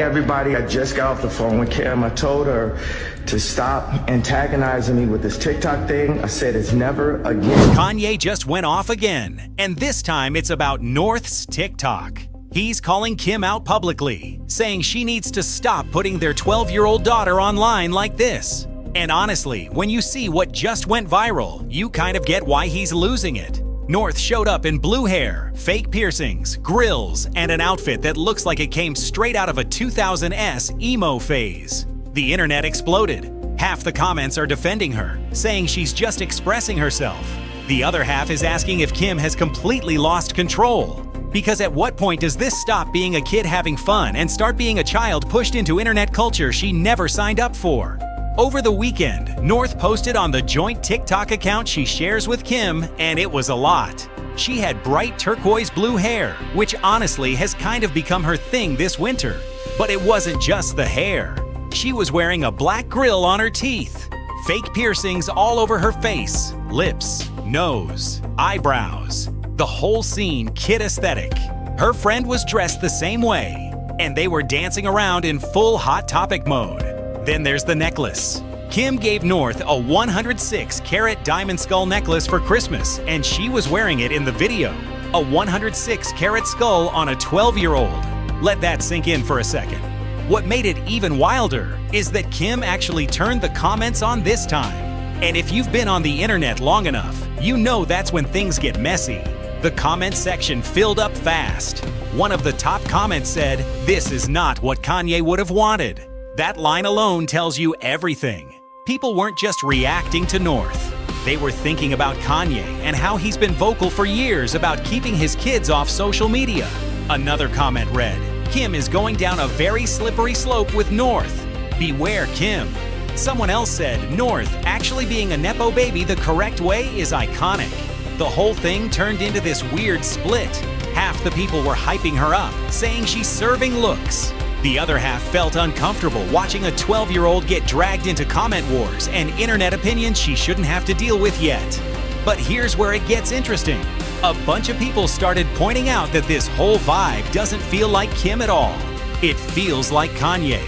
Everybody, I just got off the phone with Kim. I told her to stop antagonizing me with this TikTok thing. I said it's never again. Kanye just went off again, and this time it's about North's TikTok. He's calling Kim out publicly, saying she needs to stop putting their 12-year-old daughter online like this. And honestly, when you see what just went viral, you kind of get why he's losing it. North showed up in blue hair, fake piercings, grills, and an outfit that looks like it came straight out of a 2000s emo phase. The internet exploded. Half the comments are defending her, saying she's just expressing herself. The other half is asking if Kim has completely lost control. Because at what point does this stop being a kid having fun and start being a child pushed into internet culture she never signed up for? Over the weekend, North posted on the joint TikTok account she shares with Kim, and it was a lot. She had bright turquoise blue hair, which honestly has kind of become her thing this winter. But it wasn't just the hair. She was wearing a black grill on her teeth, fake piercings all over her face, lips, nose, eyebrows. The whole scene kid aesthetic. Her friend was dressed the same way, and they were dancing around in full Hot Topic mode. Then there's the necklace. Kim gave North a 106-carat diamond skull necklace for Christmas, and she was wearing it in the video. A 106-carat skull on a 12-year-old. Let that sink in for a second. What made it even wilder is that Kim actually turned the comments on this time. And if you've been on the internet long enough, you know that's when things get messy. The comment section filled up fast. One of the top comments said, "This is not what Kanye would have wanted." That line alone tells you everything. People weren't just reacting to North. They were thinking about Kanye and how he's been vocal for years about keeping his kids off social media. Another comment read, "Kim is going down a very slippery slope with North. Beware Kim." Someone else said, "North actually being a Nepo baby the correct way is iconic." The whole thing turned into this weird split. Half the people were hyping her up, saying she's serving looks. The other half felt uncomfortable watching a 12-year-old get dragged into comment wars and internet opinions she shouldn't have to deal with yet. But here's where it gets interesting. A bunch of people started pointing out that this whole vibe doesn't feel like Kim at all. It feels like Kanye.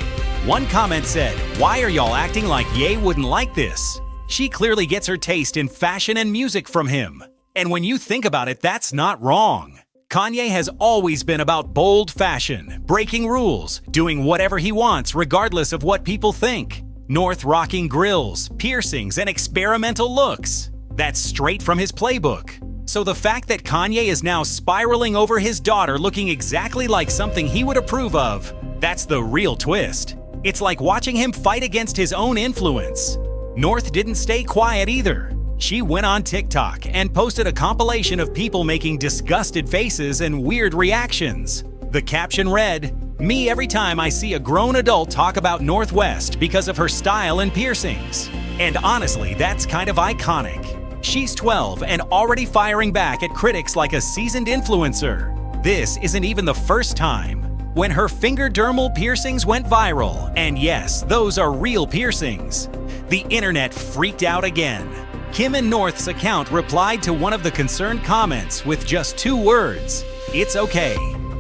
One comment said, "Why are y'all acting like Ye wouldn't like this? She clearly gets her taste in fashion and music from him." And when you think about it, that's not wrong. Kanye has always been about bold fashion, breaking rules, doing whatever he wants regardless of what people think. North rocking grills, piercings, and experimental looks. That's straight from his playbook. So the fact that Kanye is now spiraling over his daughter looking exactly like something he would approve of, that's the real twist. It's like watching him fight against his own influence. North didn't stay quiet either. She went on TikTok and posted a compilation of people making disgusted faces and weird reactions. The caption read, "Me every time I see a grown adult talk about Northwest because of her style and piercings." And honestly, that's kind of iconic. She's 12 and already firing back at critics like a seasoned influencer. This isn't even the first time. When her finger dermal piercings went viral, and yes, those are real piercings, the internet freaked out again. Kim and North's account replied to one of the concerned comments with just 2 words, "It's okay."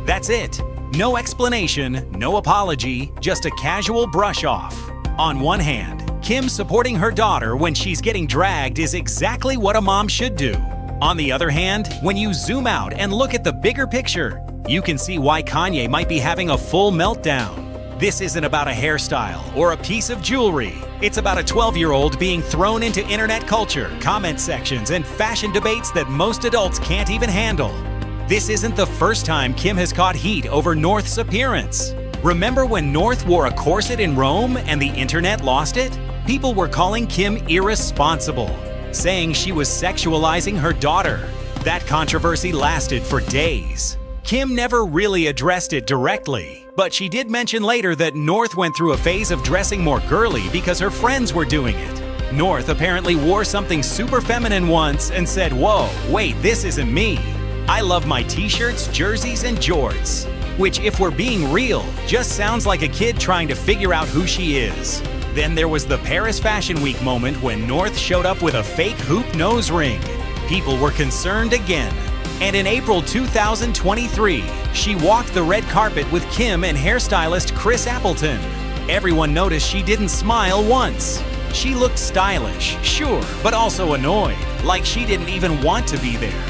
That's it. No explanation, no apology, just a casual brush off. On one hand, Kim supporting her daughter when she's getting dragged is exactly what a mom should do. On the other hand, when you zoom out and look at the bigger picture, you can see why Kanye might be having a full meltdown. This isn't about a hairstyle or a piece of jewelry. It's about a 12-year-old being thrown into internet culture, comment sections, and fashion debates that most adults can't even handle. This isn't the first time Kim has caught heat over North's appearance. Remember when North wore a corset in Rome and the internet lost it? People were calling Kim irresponsible, saying she was sexualizing her daughter. That controversy lasted for days. Kim never really addressed it directly, but she did mention later that North went through a phase of dressing more girly because her friends were doing it. North apparently wore something super feminine once and said, "Whoa, wait, this isn't me. I love my t-shirts, jerseys, and jorts." Which, if we're being real, just sounds like a kid trying to figure out who she is. Then there was the Paris Fashion Week moment when North showed up with a fake hoop nose ring. People were concerned again. And in April 2023, she walked the red carpet with Kim and hairstylist Chris Appleton. Everyone noticed she didn't smile once. She looked stylish, sure, but also annoyed, like she didn't even want to be there.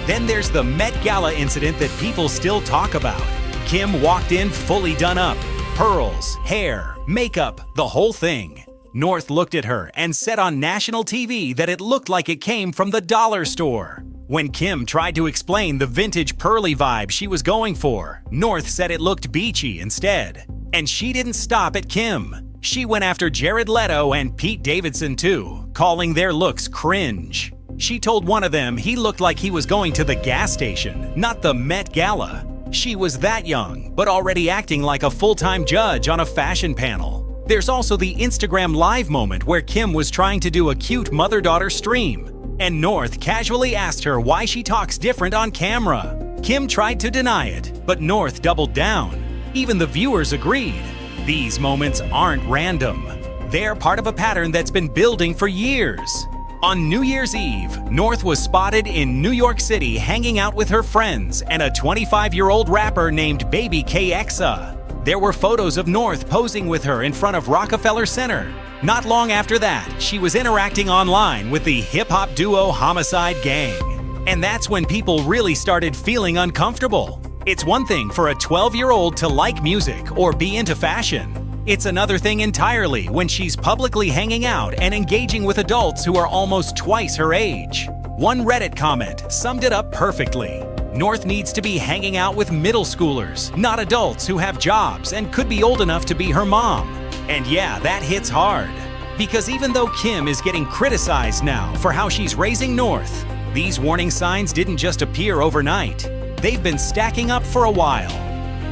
Then there's the Met Gala incident that people still talk about. Kim walked in fully done up. Pearls, hair, makeup, the whole thing. North looked at her and said on national TV that it looked like it came from the dollar store. When Kim tried to explain the vintage pearly vibe she was going for, North said it looked beachy instead. And she didn't stop at Kim. She went after Jared Leto and Pete Davidson too, calling their looks cringe. She told one of them he looked like he was going to the gas station, not the Met Gala. She was that young, but already acting like a full-time judge on a fashion panel. There's also the Instagram Live moment where Kim was trying to do a cute mother-daughter stream, and North casually asked her why she talks different on camera. Kim tried to deny it, but North doubled down. Even the viewers agreed. These moments aren't random. They're part of a pattern that's been building for years. On New Year's Eve, North was spotted in New York City hanging out with her friends and a 25-year-old rapper named Baby KXA. There were photos of North posing with her in front of Rockefeller Center. Not long after that, she was interacting online with the hip-hop duo Homicide Gang. And that's when people really started feeling uncomfortable. It's one thing for a 12-year-old to like music or be into fashion. It's another thing entirely when she's publicly hanging out and engaging with adults who are almost twice her age. One Reddit comment summed it up perfectly. North needs to be hanging out with middle schoolers, not adults who have jobs and could be old enough to be her mom. And yeah, that hits hard. Because even though Kim is getting criticized now for how she's raising North, these warning signs didn't just appear overnight. They've been stacking up for a while.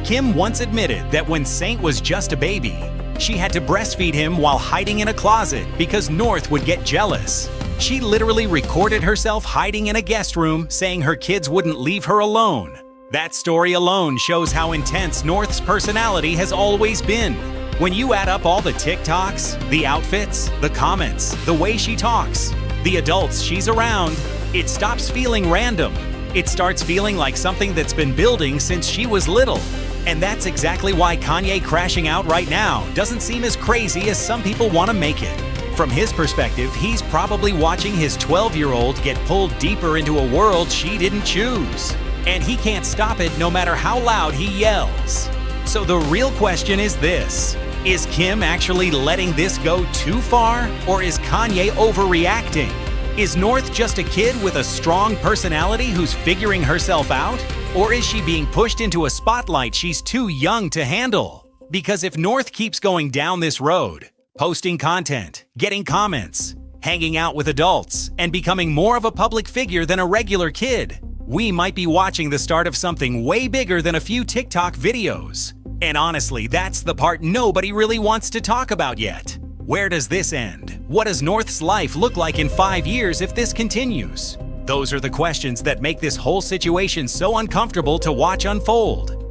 Kim once admitted that when Saint was just a baby, she had to breastfeed him while hiding in a closet because North would get jealous. She literally recorded herself hiding in a guest room, saying her kids wouldn't leave her alone. That story alone shows how intense North's personality has always been. When you add up all the TikToks, the outfits, the comments, the way she talks, the adults she's around, it stops feeling random. It starts feeling like something that's been building since she was little. And that's exactly why Kanye crashing out right now doesn't seem as crazy as some people want to make it. From his perspective, he's probably watching his 12-year-old get pulled deeper into a world she didn't choose. And he can't stop it no matter how loud he yells. So the real question is this: is Kim actually letting this go too far, or is Kanye overreacting? Is North just a kid with a strong personality who's figuring herself out? Or is she being pushed into a spotlight she's too young to handle? Because if North keeps going down this road, posting content, getting comments, hanging out with adults, and becoming more of a public figure than a regular kid, we might be watching the start of something way bigger than a few TikTok videos. And honestly, that's the part nobody really wants to talk about yet. Where does this end? What does North's life look like in 5 years if this continues? Those are the questions that make this whole situation so uncomfortable to watch unfold.